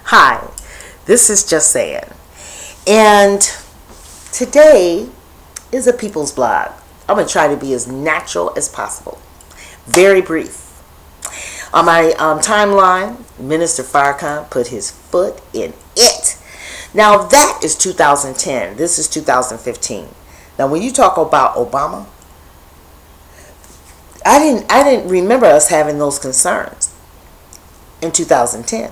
Hi, this is Just Saying. And today is a people's blog. I'm going to try to be as natural as possible. Very brief. On my timeline, Minister Farrakhan put his foot in it. Now that is 2010. This is 2015. Now when you talk about Obama, I didn't remember us having those concerns in 2010.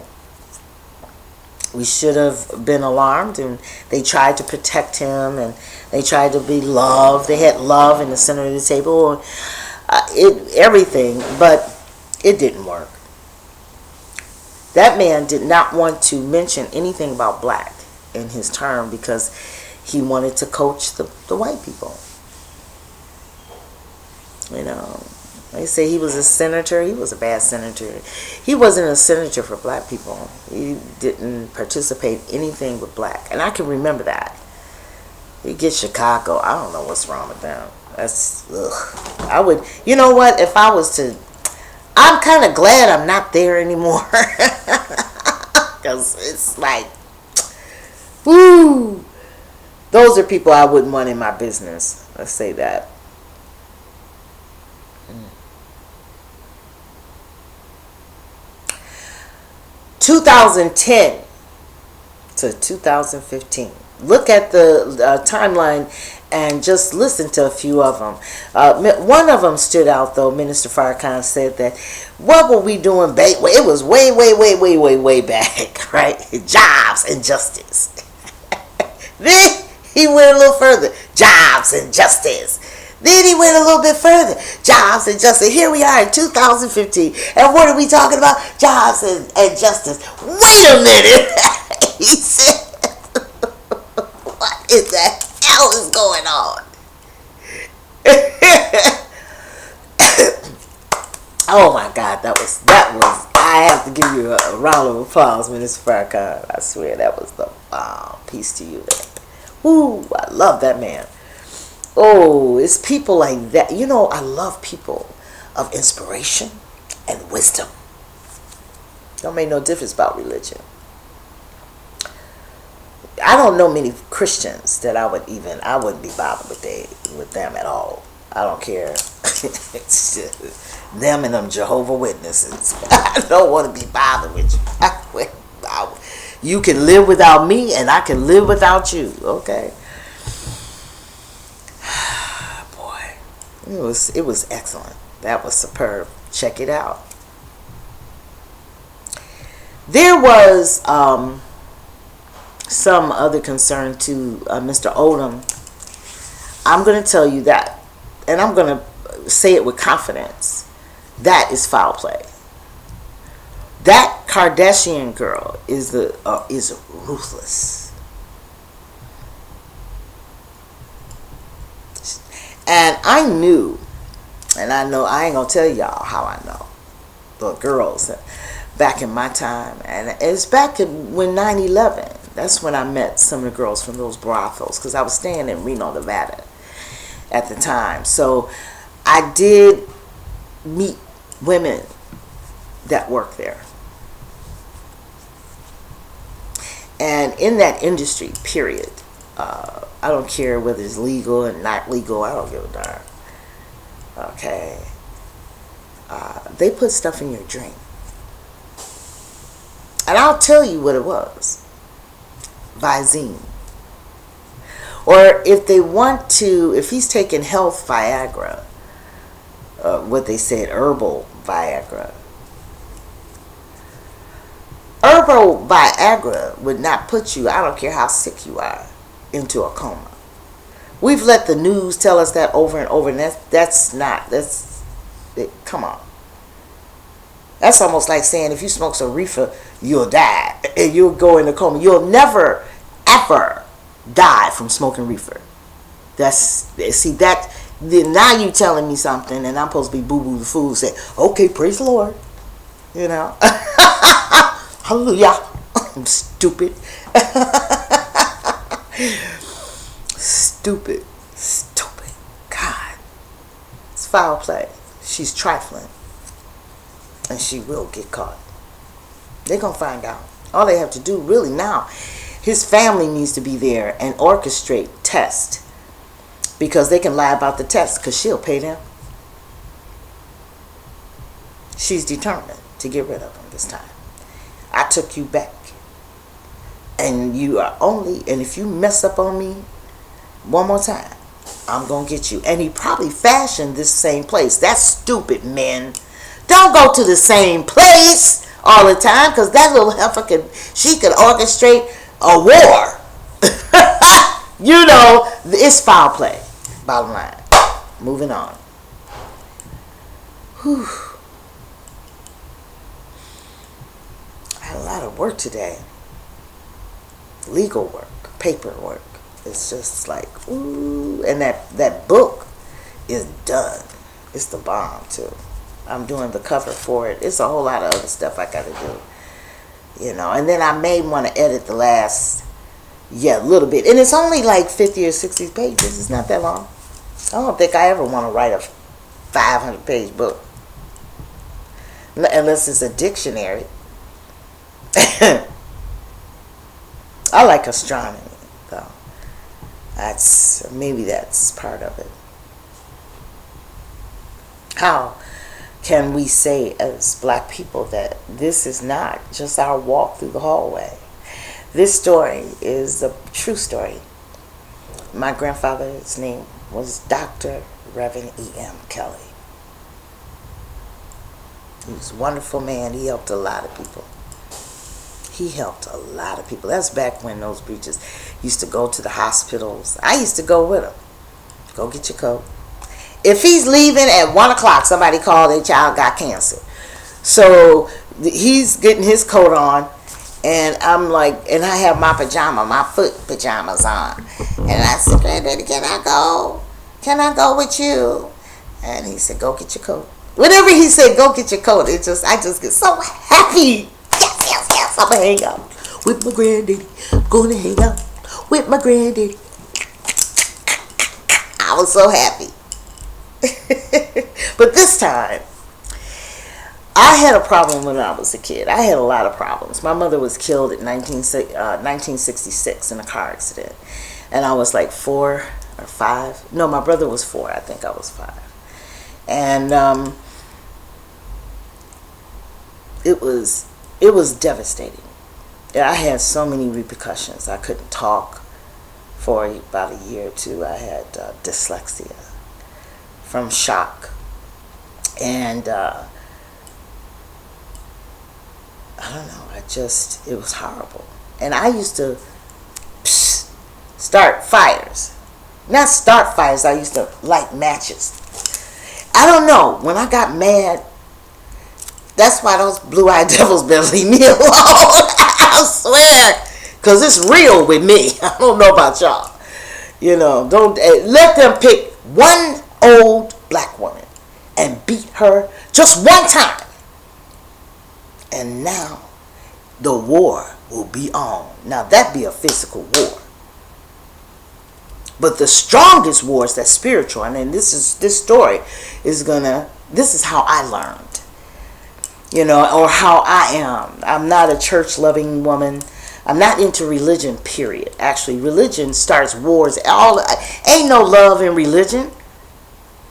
We should have been alarmed, and they tried to protect him, and they tried to be loved. They had love in the center of the table, everything, but it didn't work. That man did not want to mention anything about black in his term because he wanted to coach the white people. You know, they say he was a senator. He was a bad senator. He wasn't a senator for black people. He didn't participate in anything with black. And I can remember that. You get Chicago. I don't know what's wrong with them. That's, ugh. I would, you know what, if I was to, I'm kind of glad I'm not there anymore. Because it's like, woo. Those are people I wouldn't want in my business. Let's say that. 2010 to 2015. Look at the timeline and just listen to a few of them. One of them stood out though. Minister Farrakhan said that, what were we doing back? It was way back, right? Jobs and justice. Then he went a little further. Jobs and justice. Then he went a little bit further. Jobs and justice. Here we are in 2015. And what are we talking about? Jobs and justice. Wait a minute. He said, what is the hell is going on? Oh my God, that was, I have to give you a round of applause, Minister Farrakhan. I swear that was the peace to you there. Woo, I love that man. Oh, it's people like that. You know, I love people of inspiration and wisdom. Don't make no difference about religion. I don't know many Christians that I wouldn't be bothered with them at all. I don't care. It's just them and them Jehovah Witnesses. I don't want to be bothered with you. You can live without me, and I can live without you. Okay. It was excellent. That was superb. Check it out. There was some other concern to Mr. Odom. I'm going to tell you that, and I'm going to say it with confidence. That is foul play. That Kardashian girl is ruthless. And I knew, and I know, I ain't going to tell y'all how I know. The girls back in my time, and it's back when 9/11. That's when I met some of the girls from those brothels, because I was staying in Reno, Nevada at the time. So I did meet women that worked there. And in that industry, period, I don't care whether it's legal and not legal. I don't give a darn. Okay. They put stuff in your drink. And I'll tell you what it was. Visine. Or if they want to, if he's taking health Viagra, what they said, herbal Viagra. Herbal Viagra would not put you, I don't care how sick you are, into a coma. We've let the news tell us that over and over, and come on. That's almost like saying if you smoke some reefer, you'll die, and you'll go in a coma. You'll never, ever die from smoking reefer. Now you telling me something, and I'm supposed to be boo-boo the fool, say, okay, praise the Lord. You know? Hallelujah. I'm stupid. Stupid. God. It's foul play. She's trifling. And she will get caught. They're going to find out. All they have to do really now, his family needs to be there and orchestrate test, because they can lie about the test because she'll pay them. She's determined to get rid of him this time. I took you back. And you are only, and if you mess up on me one more time, I'm going to get you. And he probably fashioned this same place. That's stupid, men. Don't go to the same place all the time, because that little heifer she could orchestrate a war. You know, it's foul play. Bottom line. Moving on. Whew. I had a lot of work today. Legal work, paperwork. It's just like, ooh. And that book is done. It's the bomb, too. I'm doing the cover for it. It's a whole lot of other stuff I got to do. You know, and then I may want to edit the last, a little bit. And it's only like 50 or 60 pages. It's not that long. I don't think I ever want to write a 500-page book. Unless it's a dictionary. I like astronomy, though. Maybe that's part of it. How can we say as black people that this is not just our walk through the hallway? This story is a true story. My grandfather's name was Dr. Reverend E.M. Kelly. He was a wonderful man. He helped a lot of people. That's back when those preachers used to go to the hospitals. I used to go with him. Go get your coat. If he's leaving at 1 o'clock, somebody called their child got cancer. So he's getting his coat on, and I'm like, and I have my foot pajamas on. And I said, Granddaddy, can I go? Can I go with you? And he said, go get your coat. Whenever he said, go get your coat, I just get so happy. Yes, I'm going to hang out with my granddaddy. I'm going to hang out with my granddaddy. I was so happy. But this time, I had a problem when I was a kid. I had a lot of problems. My mother was killed in 1966 in a car accident. And I was like 4 or 5. No, my brother was 4. I think I was 5. And it was devastating. I had so many repercussions. I couldn't talk for about a year or two. I had dyslexia from shock. And I don't know, it was horrible. And I used to start fires. Not start fires, I used to light matches. I don't know, when I got mad, that's why those blue-eyed devils better leave me alone. I swear, because it's real with me. I don't know about y'all. You know, don't let them pick one old black woman and beat her just one time. And now the war will be on. Now that'd be a physical war. But the strongest war is that spiritual. And then this story is this is how I learned. You know, or how I am. I'm not a church-loving woman. I'm not into religion, period. Actually, religion starts wars. Ain't no love in religion.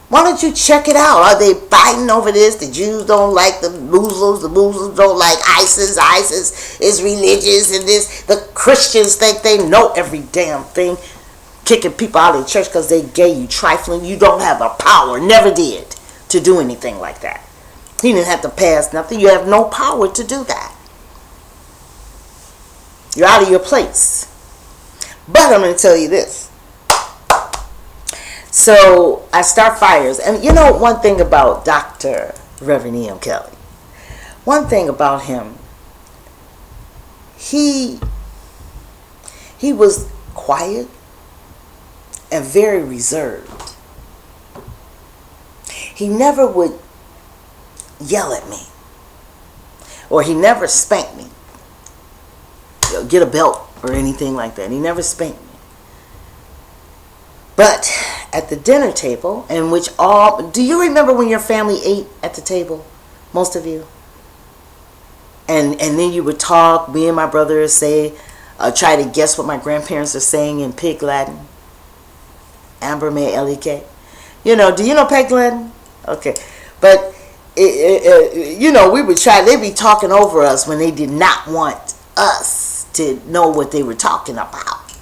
Why don't you check it out? Are they fighting over this? The Jews don't like the Muslims. The Muslims don't like ISIS. ISIS is religious and this. The Christians think they know every damn thing. Kicking people out of the church because they gay. You trifling. You don't have the power. Never did to do anything like that. He didn't have to pass nothing. You have no power to do that. You're out of your place. But I'm going to tell you this. So I start fires. And you know one thing about Dr. Reverend E.M. Kelly. One thing about him. He was quiet and very reserved. He never would yell at me, or he never spanked me, get a belt or anything like that. He never spanked me. But at the dinner table, in which do you remember when your family ate at the table? Most of you. and then you would talk. Me and my brother would say, try to guess what my grandparents are saying in Pig Latin. Amber May L-E-K. You know, do you know Pig Latin? Okay. But, you know, we would try, they'd be talking over us when they did not want us to know what they were talking about.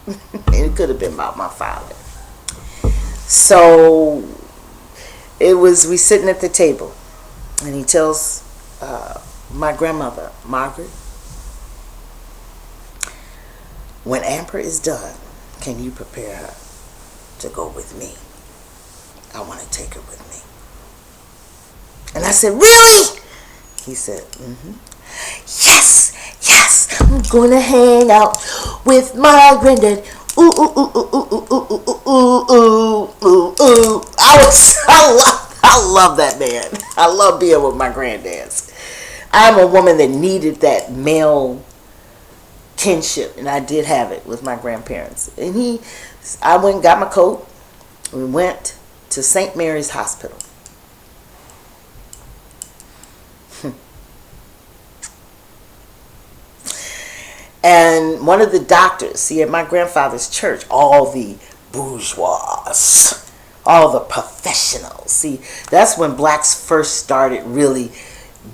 It could have been about my father. So, we sitting at the table, and he tells my grandmother, Margaret, when Amber is done, can you prepare her to go with me? I want to take her with me. And I said, really? He said, yes, yes, I'm going to hang out with my granddad. Ooh, ooh, ooh, ooh, ooh, ooh, ooh, ooh, ooh, ooh. I love that man. I love being with my granddads. I'm a woman that needed that male kinship, and I did have it with my grandparents. And I went and got my coat. We went to St. Mary's Hospital. And one of the doctors, see, at my grandfather's church, all the bourgeois, all the professionals, see, that's when blacks first started really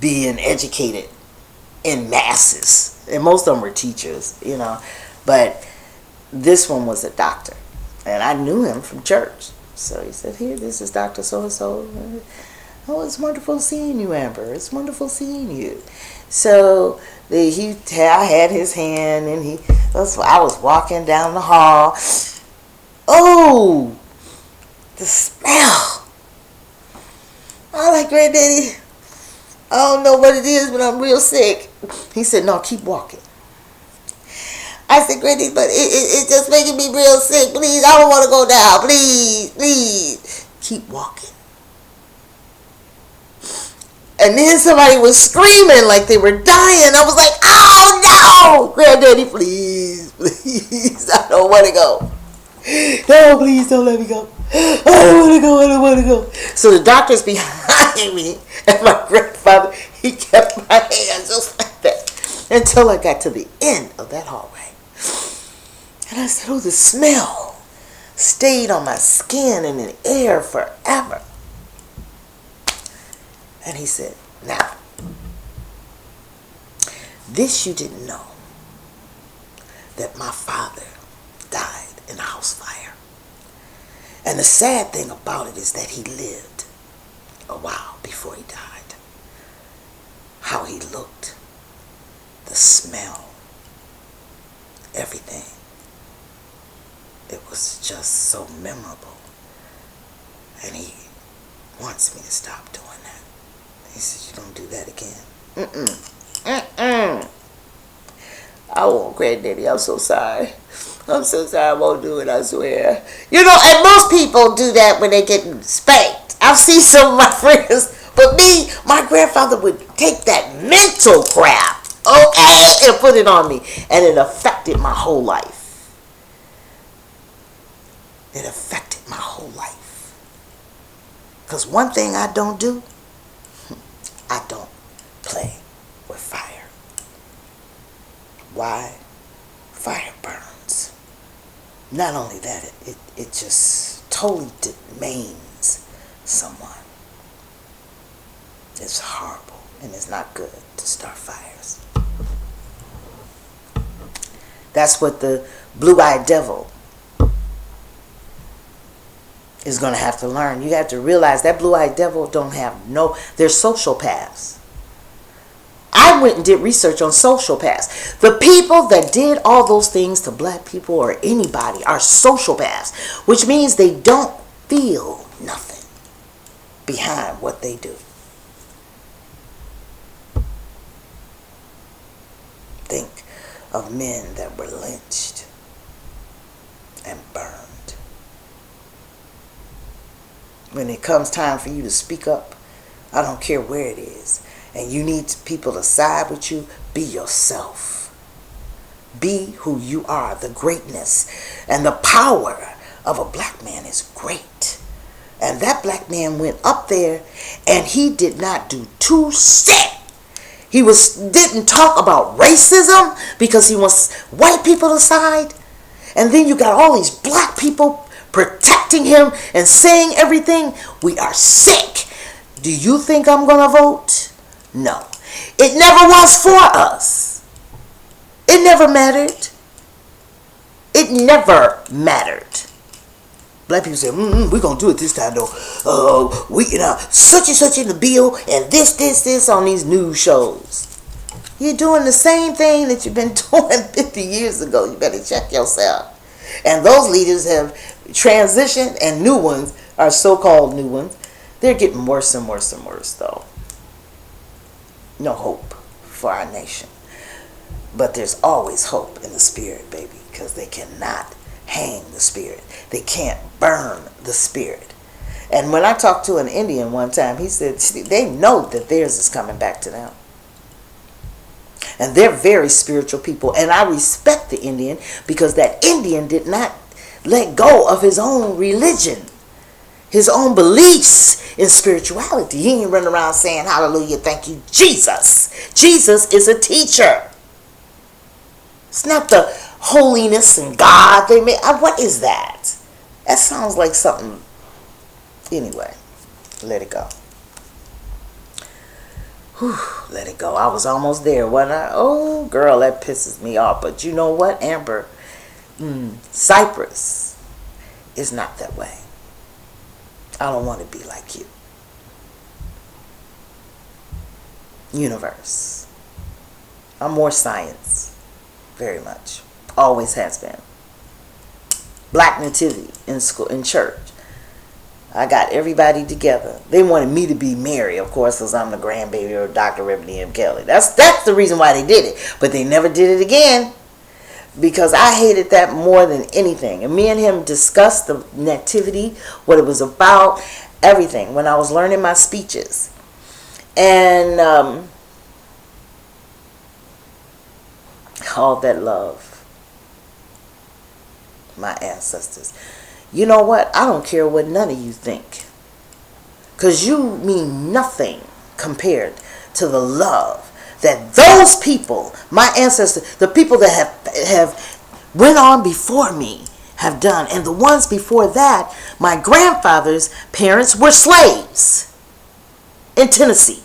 being educated in masses. And most of them were teachers, you know. But this one was a doctor. And I knew him from church. So he said, here, this is Dr. So-and-so. Oh, it's wonderful seeing you, Amber. It's wonderful seeing you. So I had his hand, and I was walking down the hall. Oh, the smell. I like, granddaddy, I don't know what it is, but I'm real sick. He said, no, keep walking. I said, granddaddy, but it's just making me real sick. Please, I don't want to go down. Please, please. Keep walking. And then somebody was screaming like they were dying. I was like, oh, no. Granddaddy, please, please. I don't want to go. No, please don't let me go. I don't want to go. So the doctor's behind me, and my grandfather, he kept my hand just like that until I got to the end of that hallway. And I said, oh, the smell stayed on my skin and in the air forever. And he said, now, this you didn't know, that my father died in a house fire. And the sad thing about it is that he lived a while before he died. How he looked, the smell, everything. It was just so memorable. And he wants me to stop doing that. He says, you don't do that again. I won't, granddaddy. I'm so sorry. I'm so sorry. I won't do it, I swear. You know, and most people do that when they get spanked. I've seen some of my friends. But me, my grandfather would take that mental crap, okay, and put it on me. And it affected my whole life. It affected my whole life. Because one thing I don't do, I don't play with fire. Why? Fire burns. Not only that, it just totally demeans someone. It's horrible, and it's not good to start fires. That's what the blue-eyed devil is going to have to learn. You have to realize that blue-eyed devil don't have they're sociopaths. I went and did research on sociopaths. The people that did all those things to black people or anybody are sociopaths, which means they don't feel nothing behind what they do. Think of men that were lynched and burned. When it comes time for you to speak up, I don't care where it is, and you need people to side with you, be yourself. Be who you are. The greatness and the power of a black man is great. And that black man went up there, and he did not do two cents. Didn't talk about racism because he wants white people aside. And then you got all these black people protecting him and saying everything. We are sick. Do you think I'm going to vote? No. It never was for us. It never mattered. It never mattered. Black people say, we're going to do it this time though. Such and such in the bill and this on these news shows. You're doing the same thing that you've been doing 50 years ago. You better check yourself. And those leaders have transitioned, and new ones are so-called new ones. They're getting worse and worse and worse though. No hope for our nation. But there's always hope in the spirit, baby, because they cannot hang the spirit. They can't burn the spirit. And when I talked to an Indian one time, he said they know that theirs is coming back to them. And they're very spiritual people. And I respect the Indian because that Indian did not let go of his own religion, his own beliefs in spirituality. He ain't running around saying, hallelujah, thank you, Jesus. Jesus is a teacher. It's not the holiness and God they made. What is that? That sounds like something. Anyway, let it go. Whew, let it go. I was almost there, wasn't I? Oh, girl, that pisses me off. But you know what, Amber? Cyprus is not that way. I don't want to be like you. Universe. I'm more science. Very much. Always has been. Black nativity in school, in church. I got everybody together. They wanted me to be Mary, of course, because I'm the grandbaby of Dr. Reverend M. Kelly. That's the reason why they did it. But they never did it again. Because I hated that more than anything. And me and him discussed the nativity, what it was about, everything, when I was learning my speeches. And all that love. My ancestors. You know what? I don't care what none of you think. Because you mean nothing compared to the love that those people, my ancestors, the people that have went on before me have done. And the ones before that, my grandfather's parents were slaves in Tennessee.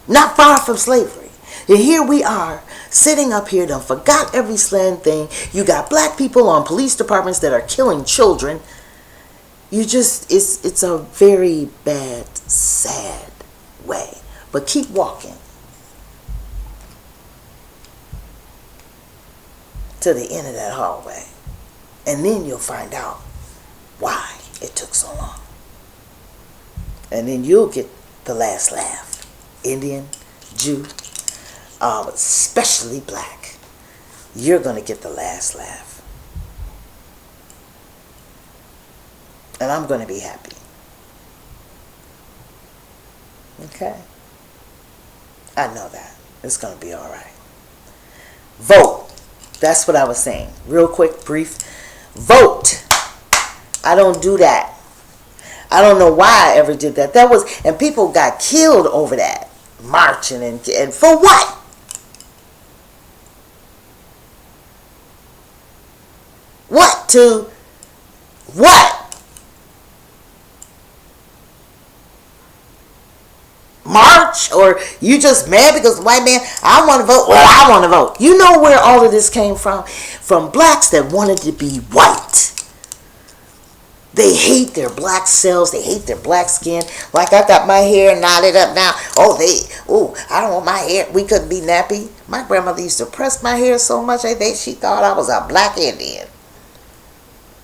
Not far from slavery. And here we are, sitting up here, done forgot every slang thing. You got black people on police departments that are killing children. It's a very bad, sad way. But keep walking to the end of that hallway. And then you'll find out why it took so long. And then you'll get the last laugh. Indian, Jew, especially black. You're going to get the last laugh. And I'm going to be happy. Okay? I know that. It's going to be all right. Vote. That's what I was saying. Real quick, brief. Vote. I don't do that. I don't know why I ever did that. And people got killed over that. Marching and for what? What? March? Or you just mad because the white man, I want to vote. Well, I want to vote. You know where all of this came from? From blacks that wanted to be white. They hate their black selves. They hate their black skin. Like I got my hair knotted up now. I don't want my hair. We couldn't be nappy. My grandmother used to press my hair so much. She thought I was a black Indian.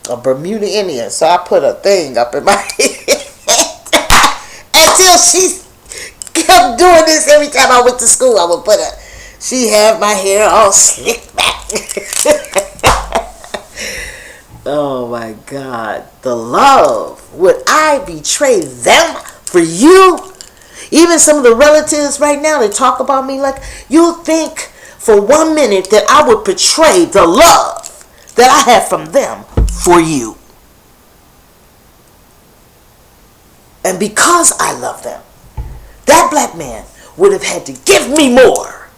A Bermuda Indian. So I put a thing up in my head. Until she kept doing this every time I went to school. I would she had my hair all slicked back. Oh my God. The love. Would I betray them for you? Even some of the relatives right now, they talk about me like, you think for 1 minute that I would betray the love that I have from them for you. And because I love them, that black man would have had to give me more.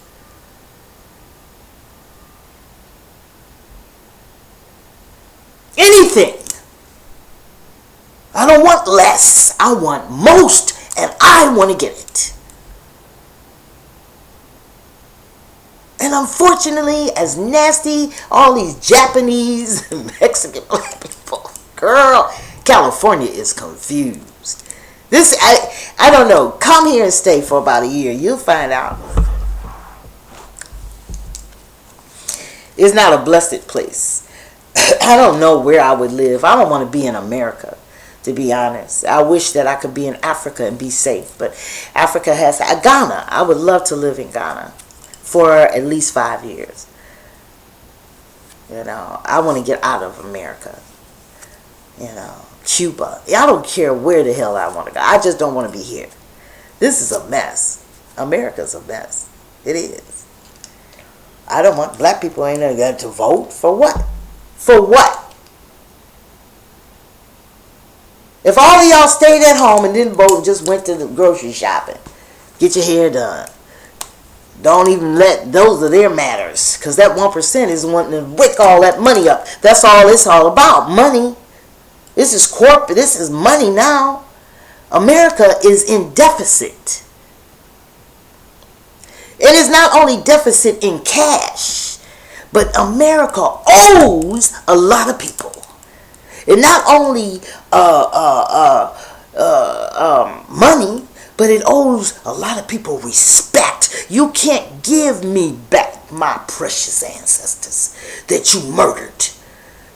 Anything. I don't want less. I want most, and I want to get it. And unfortunately, as nasty, all these Japanese and Mexican black people, girl, California is confused. This, I don't know. Come here and stay for about a year. You'll find out. It's not a blessed place. I don't know where I would live. I don't want to be in America, to be honest. I wish that I could be in Africa and be safe. But Africa has Ghana. I would love to live in Ghana for at least 5 years. You know, I want to get out of America. You know, Cuba. I don't care where the hell I want to go. I just don't want to be here. This is a mess. America's a mess. It is. I don't want black people ain't got to vote for what? For what? If all of y'all stayed at home and didn't vote and just went to the grocery shopping, get your hair done. Don't even let those are their matters, because that 1% is wanting to wick all that money up. That's all it's all about, money. This is corporate. This is money now. America is in deficit. It is not only deficit in cash, but America owes a lot of people. It not only money, but it owes a lot of people respect. You can't give me back my precious ancestors that you murdered.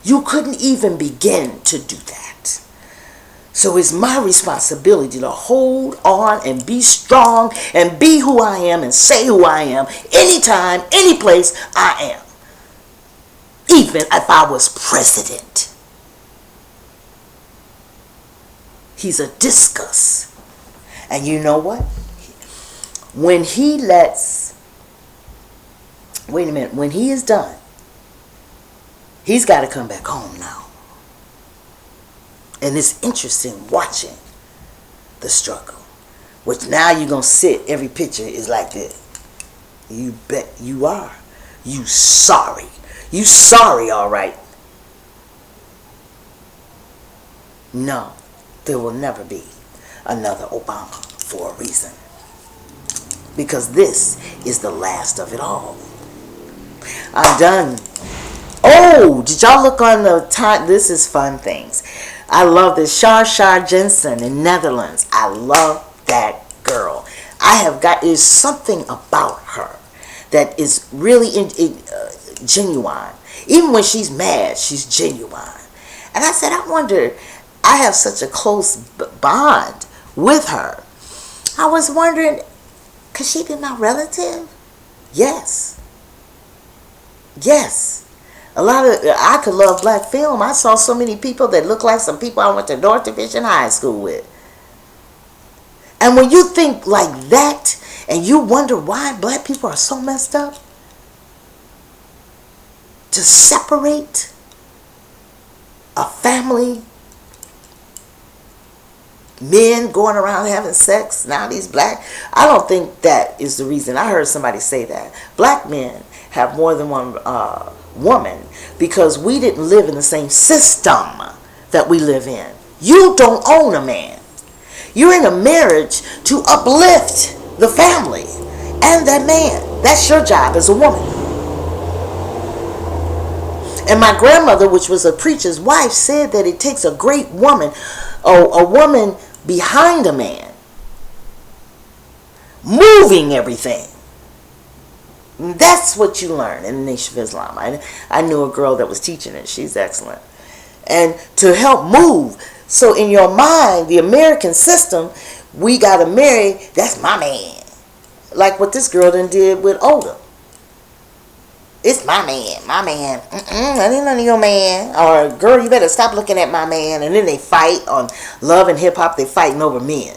You couldn't even begin to do that. So it's my responsibility to hold on and be strong and be who I am and say who I am anytime, any place I am. Even if I was president. He's a discuss. And you know what? When he lets, wait a minute, when he is done, he's got to come back home now. And it's interesting watching the struggle. Which now you're going to sit, every picture is like this. You bet you are. You sorry. You sorry, all right. No, there will never be another Obama for a reason. Because this is the last of it all. I'm done. Oh, did y'all look on the time? This is fun things. I love this. Shar Jensen in Netherlands. I love that girl. There's something about her that is really genuine. Even when she's mad, she's genuine. And I said, I wonder, I have such a close bond with her. I was wondering, could she be my relative? Yes. Yes. I could love black film. I saw so many people that look like some people I went to North Division High School with. And when you think like that, and you wonder why black people are so messed up, to separate a family, men going around having sex, now these black, I don't think that is the reason. I heard somebody say that. Black men have more than one woman because we didn't live in the same system that we live in. You don't own a man. You're in a marriage to uplift the family and that man. That's your job as a woman. And my grandmother, which was a preacher's wife, said that it takes a great woman, a woman behind a man, moving everything. That's what you learn in the Nation of Islam. I knew a girl that was teaching it. She's excellent. And to help move. So in your mind, the American system, we got to marry, that's my man. Like what this girl done did with Oda. It's my man, my man. I ain't none of your man. Or, girl, you better stop looking at my man. And then they fight on Love and Hip Hop. They fighting over men.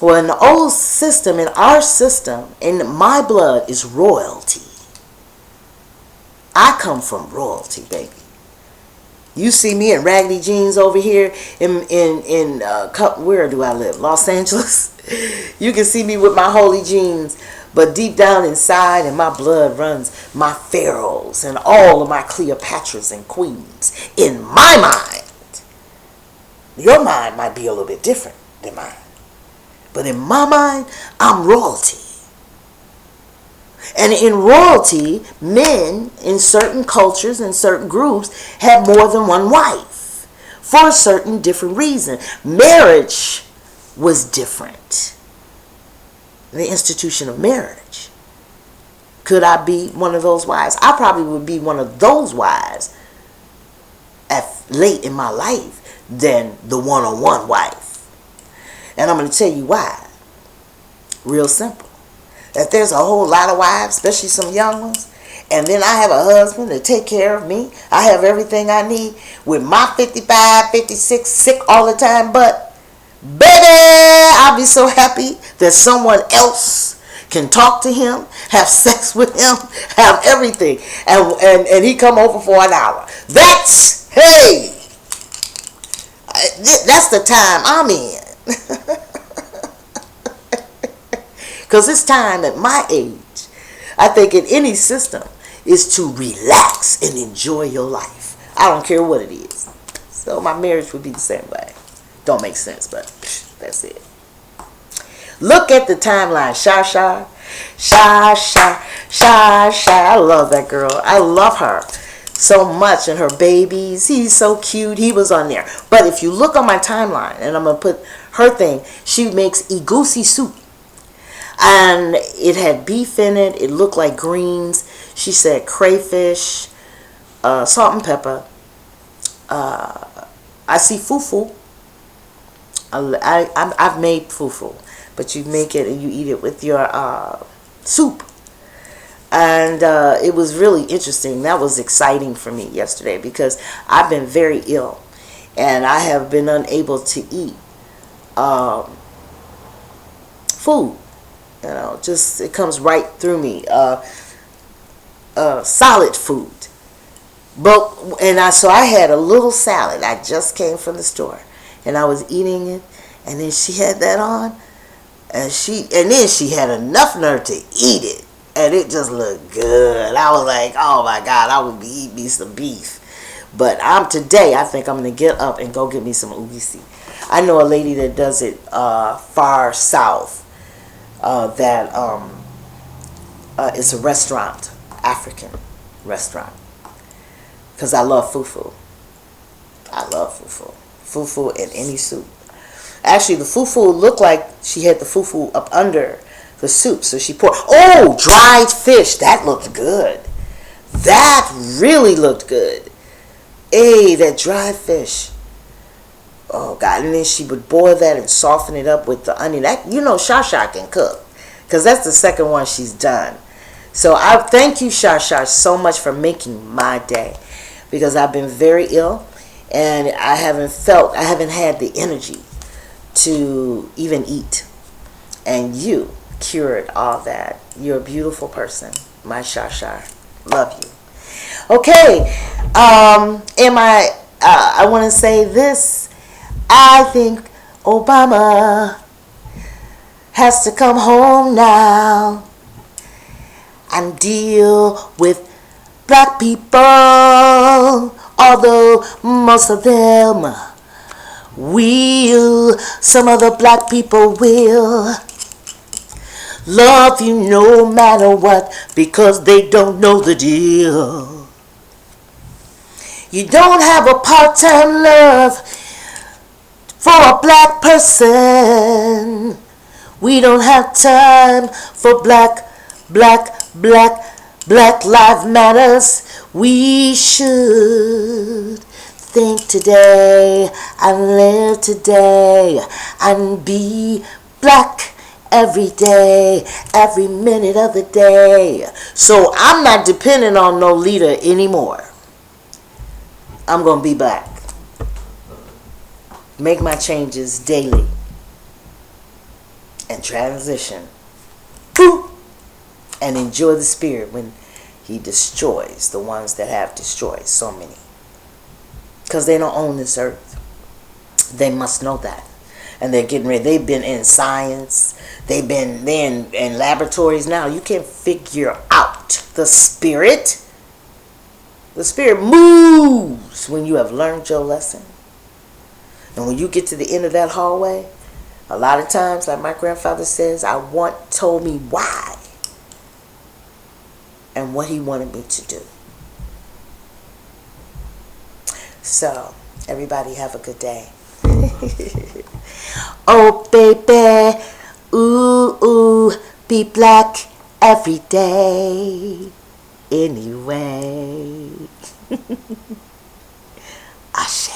Well, in the old system, in our system, in my blood is royalty. I come from royalty, baby. You see me in raggedy jeans over here where do I live? Los Angeles. You can see me with my holy jeans, but deep down inside, in my blood runs my pharaohs and all of my Cleopatras and queens. In my mind, your mind might be a little bit different than mine, but in my mind, I'm royalty. And in royalty, men in certain cultures and certain groups have more than one wife for a certain different reason. Marriage was different. The institution of marriage. Could I be one of those wives? I probably would be one of those wives late in my life than the one-on-one wife. And I'm going to tell you why. Real simple. That there's a whole lot of wives, especially some young ones, and then I have a husband to take care of me. I have everything I need with my 55, 56, sick all the time, but baby, I'll be so happy that someone else can talk to him, have sex with him, have everything, and he come over for an hour. That's, hey, that's the time I'm in. Because it's time at my age, I think in any system, is to relax and enjoy your life. I don't care what it is. So my marriage would be the same way. Don't make sense, but that's it. Look at the timeline. Shasha. I love that girl. I love her so much, and her babies. He's so cute. He was on there. But if you look on my timeline, and I'm going to put her thing, she makes egusi soup. And it had beef in it. It looked like greens. She said crayfish, salt and pepper. I see fufu. I've made fufu, but you make it and you eat it with your soup. And it was really interesting. That was exciting for me yesterday because I've been very ill, and I have been unable to eat food. You know, just it comes right through me. Solid food. So I had a little salad. I just came from the store, and I was eating it, and then she had that on, and then she had enough nerve to eat it, and it just looked good. I was like, oh my God, I would be eating me some beef. But today I think I'm gonna get up and go get me some ugisi. I know a lady that does it far south. It's a restaurant, African restaurant, because I love fufu. I love fufu. Fufu in any soup. Actually, the fufu looked like she had the fufu up under the soup, so she poured. Oh, dried fish. That looked good. That really looked good. Hey, that dried fish. Oh God! And then she would boil that and soften it up with the onion. That, you know, Shasha can cook, because that's the second one she's done. So I thank you, Shasha, so much for making my day, because I've been very ill, and I haven't had the energy to even eat. And you cured all that. You're a beautiful person, my Shasha. Love you. Okay. I want to say this. I think Obama has to come home now and deal with black people, although most of them will. Some of the black people will love you no matter what, because they don't know the deal. You don't have a part-time love for a black person. We don't have time for black lives matters. We should think today and live today and be black every day, every minute of the day. So I'm not dependent on no leader anymore. I'm going to be black. Make my changes daily. And transition. Boom. And enjoy the Spirit when He destroys the ones that have destroyed so many. because they don't own this earth. They must know that. And they're getting ready. They've been in science. They've been in laboratories now. You can figure out the spirit. The spirit moves when you have learned your lesson. And when you get to the end of that hallway, a lot of times, like my grandfather says, told me why and what he wanted me to do. So, everybody have a good day. Oh, baby, ooh, ooh, be black every day. Anyway. Ashe.